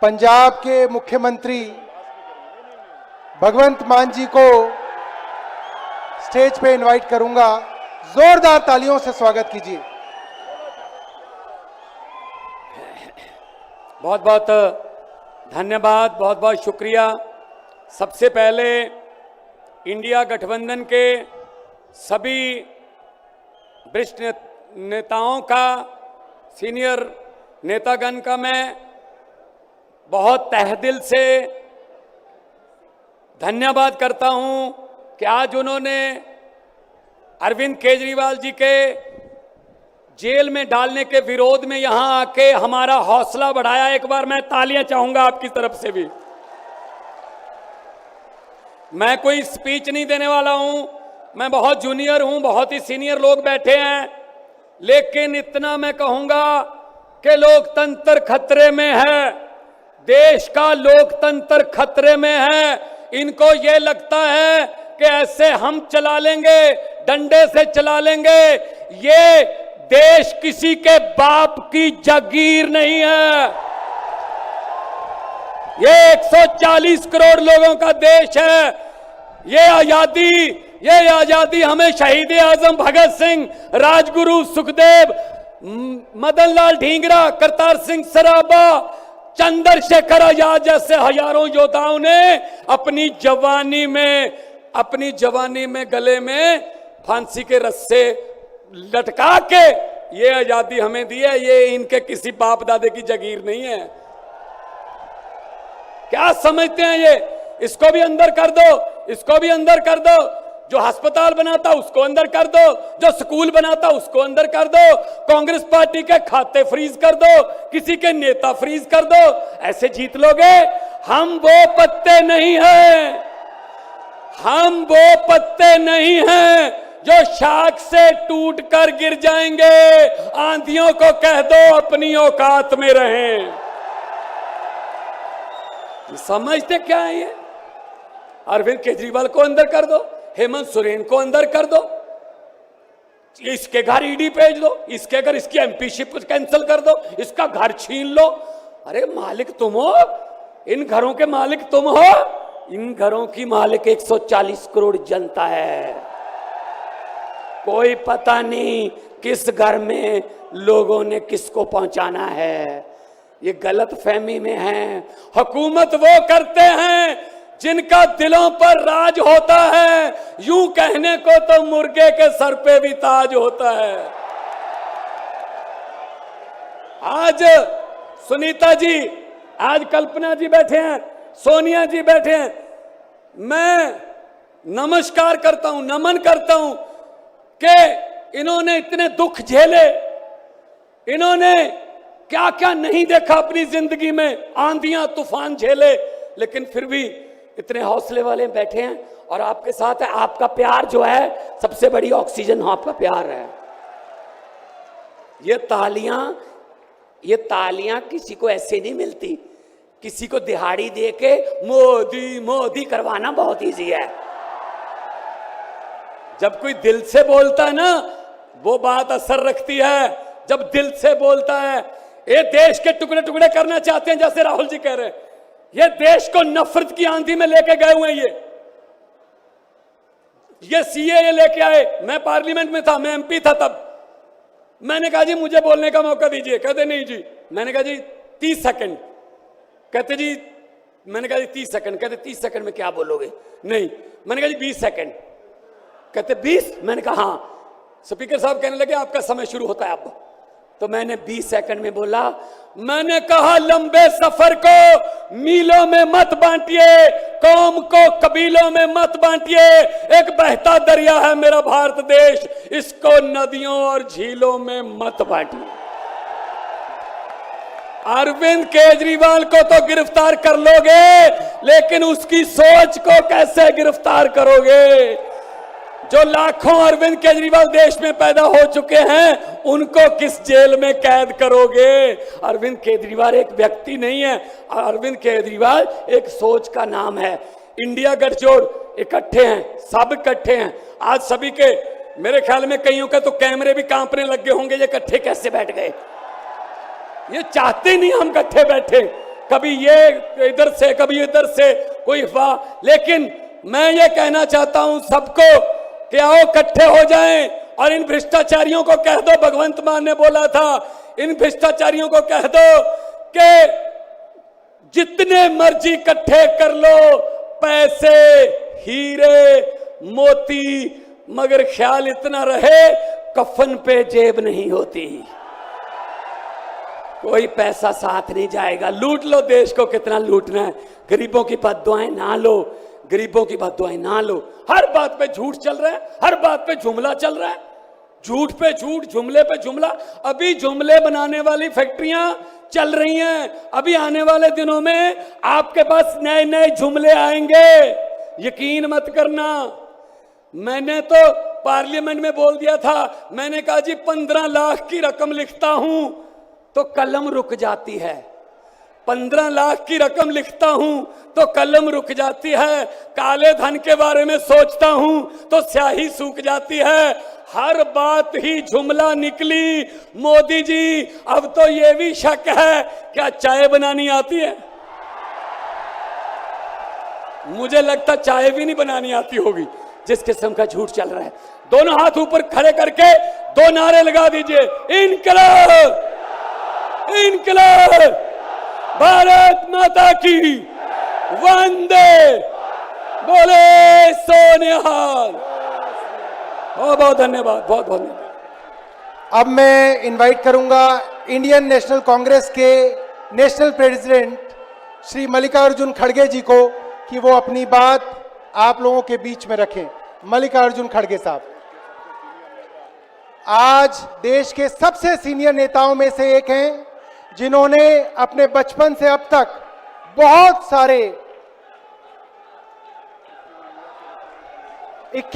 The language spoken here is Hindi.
पंजाब के मुख्यमंत्री भगवंत मान जी को स्टेज पे इनवाइट करूंगा। जोरदार तालियों से स्वागत कीजिए। बहुत बहुत धन्यवाद, बहुत बहुत शुक्रिया। सबसे पहले इंडिया गठबंधन के सभी वरिष्ठ नेताओं का, सीनियर नेतागण का मैं बहुत तहेदिल से धन्यवाद करता हूं कि आज उन्होंने अरविंद केजरीवाल जी के जेल में डालने के विरोध में यहां आके हमारा हौसला बढ़ाया। एक बार मैं तालियां चाहूंगा आपकी तरफ से भी। मैं कोई स्पीच नहीं देने वाला हूं, मैं बहुत जूनियर हूं, बहुत ही सीनियर लोग बैठे हैं, लेकिन इतना मैं कहूंगा कि लोकतंत्र खतरे में है, देश का लोकतंत्र खतरे में है। इनको ये लगता है कि ऐसे हम चला लेंगे, डंडे से चला लेंगे। ये देश किसी के बाप की जागीर नहीं है, ये 140 करोड़ लोगों का देश है। ये आजादी हमें शहीद आजम भगत सिंह, राजगुरु सुखदेव, मदन लाल ढींगरा, करतार सिंह सराबा, चंद्रशेखर आजाद जैसे हजारों योद्धाओं ने अपनी जवानी में गले में फांसी के रस्से लटका के ये आजादी हमें दी है। ये इनके किसी बाप दादे की जागीर नहीं है। क्या समझते हैं ये? इसको भी अंदर कर दो, इसको भी अंदर कर दो। जो अस्पताल बनाता उसको अंदर कर दो, जो स्कूल बनाता उसको अंदर कर दो, कांग्रेस पार्टी के खाते फ्रीज कर दो, किसी के नेता फ्रीज कर दो। ऐसे जीत लोगे? हम वो पत्ते नहीं हैं, हम वो पत्ते नहीं हैं जो शाख से टूट कर गिर जाएंगे। आंधियों को कह दो अपनी औकात में रहें। समझते क्या है ये? अरविंद केजरीवाल को अंदर कर दो, हेमंत सोरेन को अंदर कर दो, इसके घर ईडी भेज दो, इसके घर इसकी एमपीशिप कैंसिल कर दो, इसका घर छीन लो। अरे मालिक तुम हो, इन घरों के मालिक तुम हो। इन घरों की मालिक 140 करोड़ जनता है। कोई पता नहीं किस घर में लोगों ने किसको पहुंचाना है। ये गलत फहमी में है। हुकूमत वो करते हैं जिनका दिलों पर राज होता है। यूं कहने को तो मुर्गे के सर पे भी ताज होता है। आज सुनीता जी, आज कल्पना जी बैठे हैं, सोनिया जी बैठे हैं। मैं नमस्कार करता हूं, नमन करता हूं कि इन्होंने इतने दुख झेले, इन्होंने क्या क्या नहीं देखा अपनी जिंदगी में, आंधियां तूफान झेले, लेकिन फिर भी इतने हौसले वाले बैठे हैं और आपके साथ है। आपका प्यार जो है सबसे बड़ी ऑक्सीजन आपका प्यार है। ये तालियां किसी को ऐसे नहीं मिलती। किसी को दिहाड़ी दे के मोदी मोदी करवाना बहुत इजी है। जब कोई दिल से बोलता है ना, वो बात असर रखती है। जब दिल से बोलता है, ये देश के टुकड़े टुकड़े करना चाहते हैं, जैसे राहुल जी कह रहे हैं। ये देश को नफरत की आंधी में लेके गए हुए हैं। ये सीएए लेके आए। मैं पार्लियामेंट में था, मैं एमपी था तब। मैंने कहा जी मुझे बोलने का मौका दीजिए। कहते नहीं जी। मैंने कहा जी 30 सेकंड। कहते जी, मैंने कहा जी 30 सेकंड। कहते 30 सेकंड में क्या बोलोगे? नहीं। मैंने कहा जी 20 सेकंड। कहते 20? मैंने कहा हाँ। स्पीकर साहब कहने लगे आपका समय शुरू होता है अब। तो मैंने 20 सेकंड में बोला। मैंने कहा लंबे सफर को मीलों में मत बांटिए, कौम को कबीलों में मत बांटिए। एक बहता दरिया है मेरा भारत देश, इसको नदियों और झीलों में मत बांटिए। अरविंद केजरीवाल को तो गिरफ्तार कर लोगे, लेकिन उसकी सोच को कैसे गिरफ्तार करोगे? जो लाखों अरविंद केजरीवाल देश में पैदा हो चुके हैं, उनको किस जेल में कैद करोगे? अरविंद केजरीवाल एक व्यक्ति नहीं है, अरविंद केजरीवाल एक सोच का नाम है। इंडिया गठजोड़ इकट्ठे हैं, सब इकट्ठे हैं। आज सभी के, मेरे ख्याल में कईयों के तो कैमरे भी कांपने लगे होंगे, ये इकट्ठे कैसे बैठ गए? ये चाहते नहीं हम इकट्ठे बैठे, कभी ये इधर से कभी इधर से कोई अफवाह। लेकिन मैं ये कहना चाहता हूं सबको कि आओ इकट्ठे हो जाएं और इन भ्रष्टाचारियों को कह दो, भगवंत मान ने बोला था, इन भ्रष्टाचारियों को कह दो कि जितने मर्जी इकट्ठे कर लो पैसे, हीरे, मोती, मगर ख्याल इतना रहे कफन पे जेब नहीं होती, कोई पैसा साथ नहीं जाएगा। लूट लो देश को, कितना लूटना है। गरीबों की बद्दुआएं ना लो, गरीबों की बद्दुआएं ना लो। हर बात पे झूठ चल रहा है, हर बात पे जुमला चल रहा है, झूठ पे झूठ, जुमले पे जुमला। अभी जुमले बनाने वाली फैक्ट्रियां चल रही हैं, अभी आने वाले दिनों में आपके पास नए नए जुमले आएंगे, यकीन मत करना। मैंने तो पार्लियामेंट में बोल दिया था, मैंने कहा जी 15 लाख की रकम लिखता हूं तो कलम रुक जाती है, 15 लाख की रकम लिखता हूं तो कलम रुक जाती है, काले धन के बारे में सोचता हूं तो स्याही सूख जाती है। हर बात ही जुमला निकली। मोदी जी अब तो ये भी शक है क्या चाय बनानी आती है? मुझे लगता चाय भी नहीं बनानी आती होगी, जिस किस्म का झूठ चल रहा है। दोनों हाथ ऊपर खड़े करके 2 नारे लगा दीजिए, इनकलाब, इनकलाब, भारत माता की, वंदे, बोले सोनिहाल। बहुत बहुत धन्यवाद, बहुत बहुत धन्यवाद। अब मैं इनवाइट करूंगा इंडियन नेशनल कांग्रेस के नेशनल प्रेसिडेंट श्री मल्लिकार्जुन खड़गे जी को कि वो अपनी बात आप लोगों के बीच में रखें। मल्लिकार्जुन खड़गे साहब आज देश के सबसे सीनियर नेताओं में से एक हैं, जिन्होंने अपने बचपन से अब तक बहुत सारे